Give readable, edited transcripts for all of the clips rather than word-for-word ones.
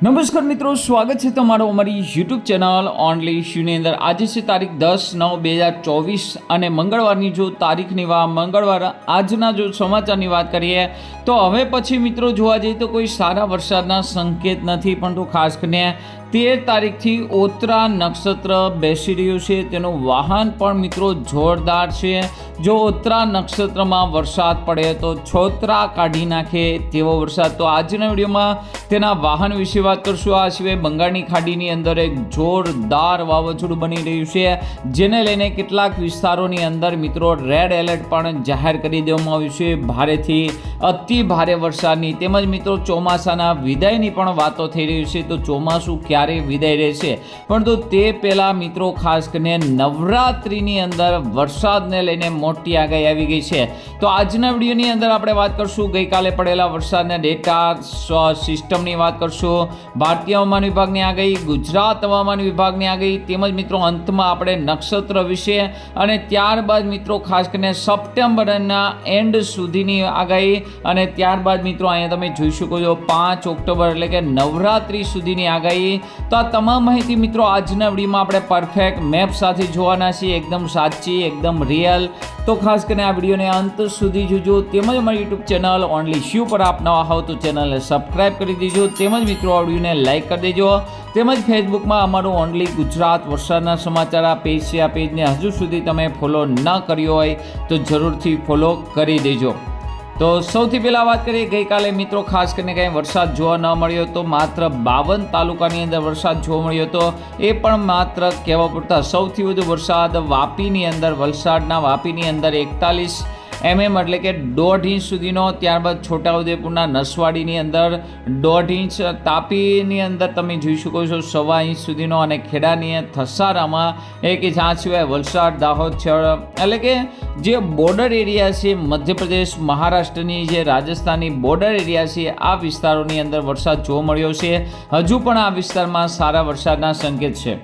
નમસ્કાર મિત્રો, સ્વાગત છે તમારું અમારી યુટ્યુબ ચેનલ ઓનલી શ્યુની અંદર। આજે છે તારીખ 10/9/2024 અને મંગળવારની જો તારીખની મંગળવાર આજના જો સમાચારની વાત કરીએ તો હવે પછી મિત્રો જોવા જઈએ તો કોઈ સારા વરસાદના સંકેત નથી, પરંતુ ખાસ કરીને 13 તારીખથી ઓતરા નક્ષત્ર બેસી રહ્યું છે, તેનું વાહન પણ મિત્રો જોરદાર છે। જો ઓતરા નક્ષત્રમાં વરસાદ પડે તો છોતરા કાઢી નાખે તેવો વરસાદ। તો આજના વિડીયોમાં તેના વાહન વિશે વાત કરશું। આ સિવાય બંગાળની ખાડીની અંદર એક જોરદાર વાવાઝોડું બની રહ્યું છે, જેને લઈને કેટલાક વિસ્તારોની અંદર મિત્રો રેડ એલર્ટ પણ જાહેર કરી દેવામાં આવ્યું છે ભારેથી અતિ ભારે વરસાદની। તેમજ મિત્રો ચોમાસાના વિદાયની પણ વાતો થઈ રહી છે। તો ચોમાસું ક્યારે વિદાય રહેશે, પરંતુ તે પહેલા મિત્રો ખાસ કરીને નવરાત્રિની અંદર વરસાદને લઈને મોટી આગાહી આવી ગઈ છે। તો આજના વિડીયોની અંદર આપણે વાત કરશું ગઈકાલે પડેલા વરસાદના ડેટા સિસ્ટમની વાત કરશું, ભારતીય હવામાન વિભાગની આગાહી, ગુજરાત હવામાન વિભાગની આગાહી, તેમજ મિત્રો અંતમાં આપણે નક્ષત્ર વિશે અને ત્યારબાદ મિત્રો ખાસ કરીને સપ્ટેમ્બરના એન્ડ સુધીની આગાહી અને ત્યારબાદ મિત્રો અહીંયા તમે જોઈ શકો છો 5 ઓક્ટોબર એટલે કે નવરાત્રિ સુધીની આગાહી। તો આ તમામ માહિતી મિત્રો આજના વિડીયોમાં આપણે પરફેક્ટ મેપ સાથે જોવાના છીએ, એકદમ સાચી, એકદમ રિયલ। તો ખાસ કરીને આ વિડીયોને અંત સુધી જોજો, તેમજ અમારી યુટ્યુબ ચેનલ ઓનલી શ્યુ પર આપ નવા હોવ તો ચેનલને સબસ્ક્રાઈબ કરી દેજો, તેમજ મિત્રો આ વિડીયોને લાઇક કરી દેજો, તેમજ ફેસબુકમાં અમારું ઓનલી ગુજરાત વરસાદના સમાચાર આ પેજ છે, આ પેજને હજુ સુધી તમે ફોલો ન કર્યો હોય તો જરૂરથી ફોલો કરી દેજો। તો સૌથી પહેલાં વાત કરીએ ગઈકાલે મિત્રો ખાસ કરીને કંઈ વરસાદ જોવા ન મળ્યો તો માત્ર 52 તાલુકાની અંદર વરસાદ જોવા મળ્યો હતો, એ પણ માત્ર કહેવા પૂરતા। સૌથી વધુ વરસાદ વાપીની અંદર, વલસાડના વાપીની અંદર 41 mm એટલે કે 1.5 ઇંચ સુધીનો, ત્યારબાદ છોટાઉદેપુરના નસવાડીની અંદર 1.5 ઇંચ, તાપીની અંદર તમે જોઈ શકો છો 1.25 ઇંચ સુધીનો, અને ખેડાની થસારામાં 1 ઇંચ। આ સિવાય વલસાડ, દાહોદ એટલે કે જે બોર્ડર એરિયા છે મધ્યપ્રદેશ મહારાષ્ટ્રની, જે રાજસ્થાનની બોર્ડર એરિયા છે, આ વિસ્તારોની અંદર વરસાદ જોવા મળ્યો છે। હજુ પણ આ વિસ્તારમાં સારા વરસાદના સંકેત છે।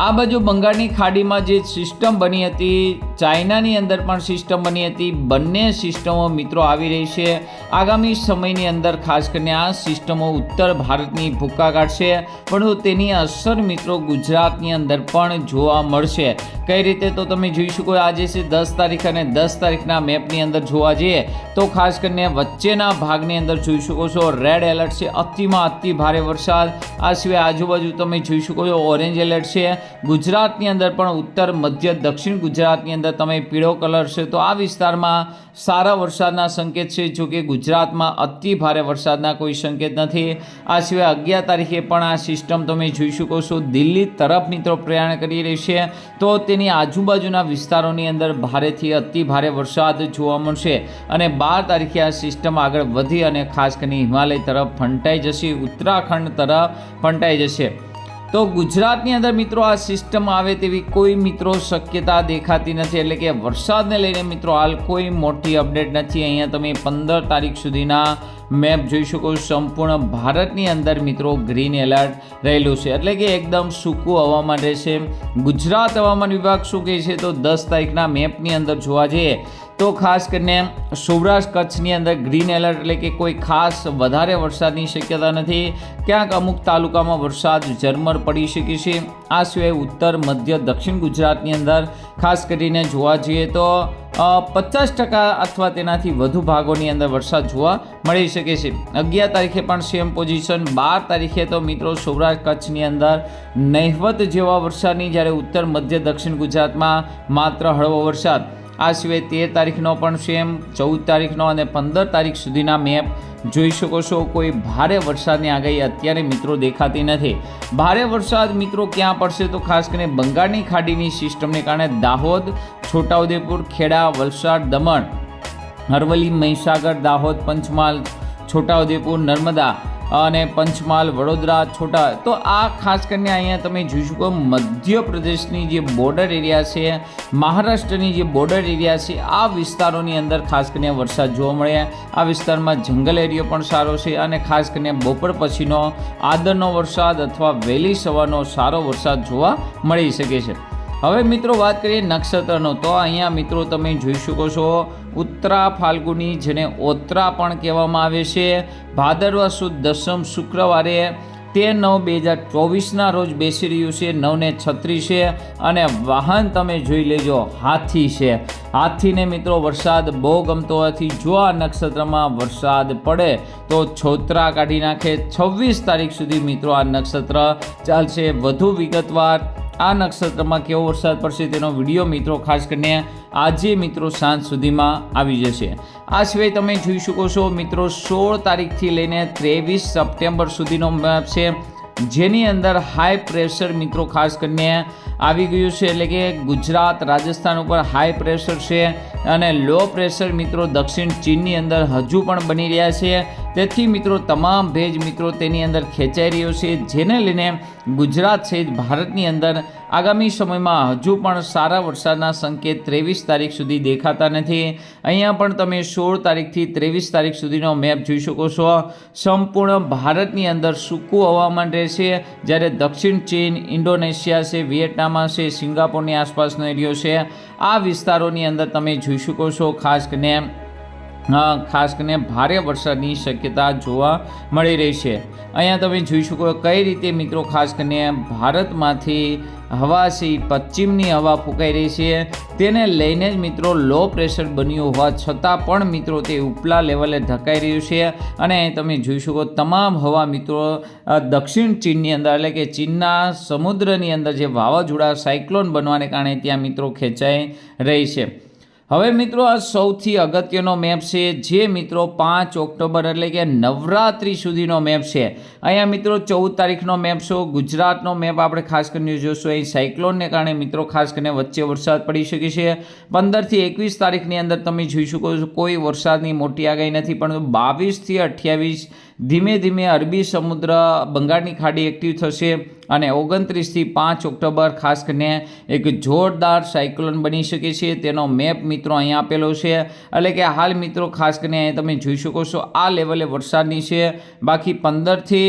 આ બાજુ બંગાળની ખાડીમાં જે સિસ્ટમ બની હતી, ચાઇનાની અંદર પણ સિસ્ટમ બની હતી, બંને સિસ્ટમો મિત્રો આવી રહી છે। આગામી સમયની અંદર ખાસ કરીને આ સિસ્ટમો ઉત્તર ભારતની ભૂકા કાઢશે, પરંતુ તેની અસર મિત્રો ગુજરાતની અંદર પણ જોવા મળશે। કઈ રીતે તો તમે જોઈ શકો, આજે છે 10 તારીખ અને 10 તારીખના મેપની અંદર જોવા જઈએ તો ખાસ કરીને વચ્ચેના ભાગની અંદર જોઈ શકો છો રેડ એલર્ટ છે, અતિમાં અતિ ભારે વરસાદ। આ સિવાય આજુબાજુ તમે જોઈ શકો છો ઓરેન્જ એલર્ટ છે। ગુજરાતની અંદર પણ ઉત્તર, મધ્ય, દક્ષિણ ગુજરાતની અંદર તમે પીળો કલર છે, તો આ વિસ્તારમાં સારા વરસાદના સંકેત છે, જો કે ગુજરાતમાં અતિ ભારે વરસાદના કોઈ સંકેત નથી। આ સિવાય 11 તારીખે પણ આ સિસ્ટમ તમે જોઈ શકો છો દિલ્હી તરફ મિત્રો પ્રયાણ કરી રહી છે, તો તેની આજુબાજુના વિસ્તારોની અંદર ભારેથી અતિ ભારે વરસાદ જોવા મળશે, અને 12 તારીખે આ સિસ્ટમ આગળ વધી અને ખાસ કરીને હિમાલય તરફ ફંટાઈ જશે, ઉત્તરાખંડ તરફ ફંટાઈ જશે। તો ગુજરાતની અંદર મિત્રો આ સિસ્ટમ આવે તેવી કોઈ મિત્રો શક્યતા દેખાતી નથી, એટલે કે વરસાદને લઈને મિત્રો હાલ કોઈ મોટી અપડેટ નથી। અહીંયા તમે 15 તારીખ સુધીના મેપ જોઈ શકો, સંપૂર્ણ ભારતની અંદર મિત્રો ગ્રીન એલર્ટ રહેલું છે, એટલે કે એકદમ સૂકું હવામાન રહેશે। ગુજરાત હવામાન વિભાગ શું કહે છે તો 10 તારીખના મેપની અંદર જોવા જઈએ તો ખાસ કરીને સૌરાષ્ટ્ર કચ્છની અંદર ગ્રીન એલર્ટ, એટલે કે કોઈ ખાસ વધારે વરસાદની શક્યતા નથી, ક્યાંક અમુક તાલુકામાં વરસાદ ઝરમર પડી શકે છે। આ સિવાય ઉત્તર, મધ્ય, દક્ષિણ ગુજરાતની અંદર ખાસ કરીને જોવા જઈએ તો 50% અથવા તેનાથી વધુ ભાગોની અંદર વરસાદ જોવા મળી શકે છે। 11 તારીખે પણ સેમ પોઝિશન, 12 તારીખે તો મિત્રો સૌરાષ્ટ્ર કચ્છની અંદર નહિવત જેવા વરસાદની, જ્યારે ઉત્તર, મધ્ય, દક્ષિણ ગુજરાતમાં માત્ર હળવો વરસાદ। આ સિવાય 13 તારીખનો પણ સેમ, 14 તારીખનો અને 15 તારીખ સુધીના મેપ જોઈ શકો છો, કોઈ ભારે વરસાદની આગાહી અત્યારે મિત્રો દેખાતી નથી। ભારે વરસાદ મિત્રો ક્યાં પડશે તો ખાસ કરીને બંગાળની ખાડીની સિસ્ટમને કારણે દાહોદ, છોટાઉદેપુર, ખેડા, વલસાડ, દમણ, અરવલ્લી, મહીસાગર, દાહોદ, પંચમહાલ, છોટાઉદેપુર, નર્મદા અને પંચમહાલ, વડોદરા, તો આ ખાસ કરીને અહીંયા તમે જોઈ શકો મધ્યપ્રદેશની જે બોર્ડર એરિયા છે, મહારાષ્ટ્રની જે બોર્ડર એરિયા છે, આ વિસ્તારોની અંદર ખાસ કરીને વરસાદ જોવા મળે। આ વિસ્તારમાં જંગલ એરિયો પણ સારો છે, અને ખાસ કરીને બપોર પછીનો આદરનો વરસાદ અથવા વહેલી સવારનો સારો વરસાદ જોવા મળી શકે છે। હવે મિત્રો વાત કરીએ નક્ષત્રનો, તો અહીંયા મિત્રો તમે જોઈ શકો છો ઉત્તરા ફાલ્ગુની, જેને ઓત્રા પણ કહેવામાં આવે છે, ભાદરવા સુદ દસમ શુક્રવારે 13/9/2024 રોજ બેસી રહ્યું છે, 9:36 છે અને વાહન તમે જોઈ લેજો હાથી છે. હાથીને મિત્રો વરસાદ બહુ ગમતો હોવાથી જો આ નક્ષત્રમાં વરસાદ પડે તો છોતરા કાઢી નાખે. 26 તારીખ સુધી મિત્રો આ નક્ષત્ર ચાલશે. વધુ વિગતવાર આ નક્ષત્રમાં કેવો વરસાદ પડશે તેનો વિડીયો મિત્રો ખાસ કરીને આજે મિત્રો સાંજ સુધીમાં આવી જશે. આ સિવાય તમે જોઈ શકો છો મિત્રો 16 તારીખથી લઈને 23 સપ્ટેમ્બર સુધીનો મેપ છે, જેની અંદર હાઈ પ્રેશર મિત્રો ખાસ કરીને આવી ગયું છે, એટલે કે ગુજરાત રાજસ્થાન ઉપર હાઈ પ્રેશર છે અને લો પ્રેશર મિત્રો દક્ષિણ ચીનની અંદર હજુ પણ બની રહ્યા છે. તેથી મિત્રો તમામ ભેજ મિત્રો તેની અંદર ખેંચાઈ રહ્યો છે, જેને લઈને ગુજરાત સહિત ભારતની અંદર આગામી સમયમાં હજુ પણ સારા વરસાદના સંકેત 23 તારીખ સુધી દેખાતા નથી. અહીંયા પણ તમે 16 તારીખથી 23 તારીખ સુધીનો મેપ જોઈ શકો છો. સંપૂર્ણ ભારતની અંદર સૂકું હવામાન રહેશે, જ્યારે દક્ષિણ ચીન, ઇન્ડોનેશિયા છે, વિયેટનામ છે, સિંગાપોરની આસપાસનો એરિયો છે, આ વિસ્તારોની અંદર તમે જોઈ શકો છો ખાસ કરીને ભારે વરસાદની શક્યતા જોવા મળી રહી છે. અહીંયા તમે જોઈ શકો કઈ રીતે મિત્રો ખાસ કરીને ભારતમાંથી હવા છે પશ્ચિમની હવા ફૂંકાઈ રહી છે, તેને લઈને જ મિત્રો લો પ્રેશર બન્યું હોવા છતાં પણ મિત્રો તે ઉપલા લેવલે ધકાઈ રહ્યું છે. અને તમે જોઈ શકો તમામ હવા મિત્રો દક્ષિણ ચીનની અંદર, એટલે કે ચીનના સમુદ્રની અંદર જે વાવાઝોડા સાયક્લોન બનવાને કારણે ત્યાં મિત્રો ખેંચાઈ રહી છે. હવે મિત્રો આ સૌથી અગત્યનો મેપ છે, જે મિત્રો 5 ઓક્ટોબર એટલે કે નવરાત્રિ સુધીનો મેપ છે. અહીંયા મિત્રો 14 તારીખનો મેપ છે, ગુજરાતનો મેપ આપણે ખાસ કરીને જોઈશું. અહીં સાયક્લોનને કારણે મિત્રો ખાસ કરીને વચ્ચે વરસાદ પડી શકે છે. 15 થી 21 તારીખની અંદર તમે જોઈ શકો છો કોઈ વરસાદની મોટી આગાહી નથી, પરંતુ 22 થી 28 ધીમે ધીમે અરબી સમુદ્ર બંગાળની ખાડી એક્ટિવ થશે અને 29 થી 5 ઓક્ટોબર ખાસ કરીને એક જોરદાર સાયક્લોન બની શકે છે. તેનો મેપ મિત્રો અહીંયા આપેલો છે, એટલે કે હાલ મિત્રો ખાસ કરીને અહીંયા તમે જોઈ શકો છો આ લેવલે વરસાદની છે. બાકી 15 થી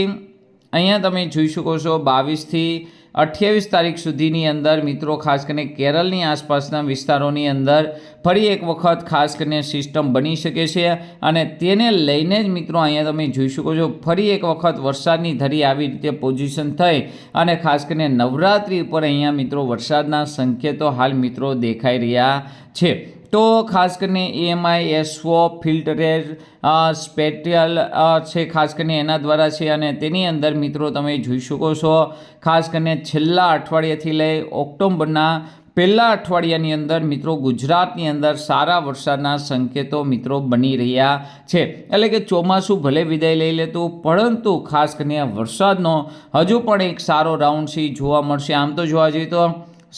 અહીંયા તમે જોઈ શકો છો 22 થી 28 તારીખ સુધીની અંદર મિત્રો ખાસ કરીને કેરળની આસપાસના વિસ્તારોની અંદર ફરી એક વખત ખાસ કરીને સિસ્ટમ બની શકે છે અને તેને લઈને જ મિત્રો અહીંયા તમે જોઈ શકો છો ફરી એક વખત વરસાદની ધરી આવી રીતે પોઝિશન થઈ અને ખાસ કરીને નવરાત્રિ ઉપર અહીંયા મિત્રો વરસાદના સંકેતો હાલ મિત્રો દેખાઈ રહ્યા છે. તો ખાસ કરીને EMI, SO, ફિલ્ટરેજ, સ્પેટિયલ છે ખાસ કરીને એના દ્વારા છે અને તેની અંદર મિત્રો તમે જોઈ શકો છો ખાસ કરીને છેલ્લા અઠવાડિયાથી લઈ ઓક્ટોબરના પહેલા અઠવાડિયાની અંદર મિત્રો ગુજરાતની અંદર સારા વરસાદના સંકેતો મિત્રો બની રહ્યા છે. એટલે કે ચોમાસું ભલે વિદાય લઈ લેતું, પરંતુ ખાસ કરીને વરસાદનો હજુ પણ એક સારો રાઉન્ડ છે જોવા મળશે. આમ તો જોવા જઈએ તો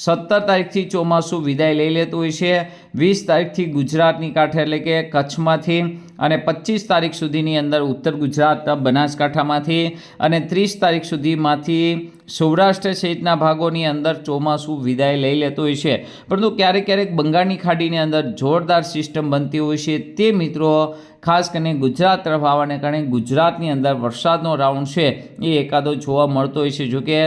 17 તારીખથી ચોમાસું વિદાય લઈ લેતું હોય છે, 20 તારીખથી ગુજરાતની કાંઠે એટલે કે કચ્છમાંથી અને 25 તારીખ સુધીની અંદર ઉત્તર ગુજરાત બનાસકાંઠામાંથી અને 30 તારીખ સુધીમાંથી સૌરાષ્ટ્ર સહિતના ભાગોની અંદર ચોમાસું વિદાય લઈ લેતું હોય છે. પરંતુ ક્યારેક ક્યારેક બંગાળની ખાડીની અંદર જોરદાર સિસ્ટમ બનતી હોય છે, તે મિત્રો ખાસ કરીને ગુજરાત તરફ આવવાને કારણે ગુજરાતની અંદર વરસાદનો રાઉન્ડ છે એ એકાદો જોવા મળતો હોય છે, જોકે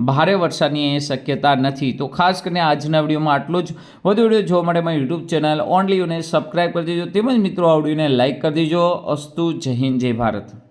ભારે વરસાદની એ શક્યતા નથી. તો ખાસ કરીને આજના વિડીયોમાં આટલું જ. વધુ વિડીયો જોવા માટે મારી યુટ્યુબ ચેનલ ઓનલી યુને સબસ્ક્રાઈબ કરી દેજો, તેમજ મિત્રો આ વિડીયોને લાઇક કરી દેજો. અસ્તુ. જય હિન્દ, જય ભારત.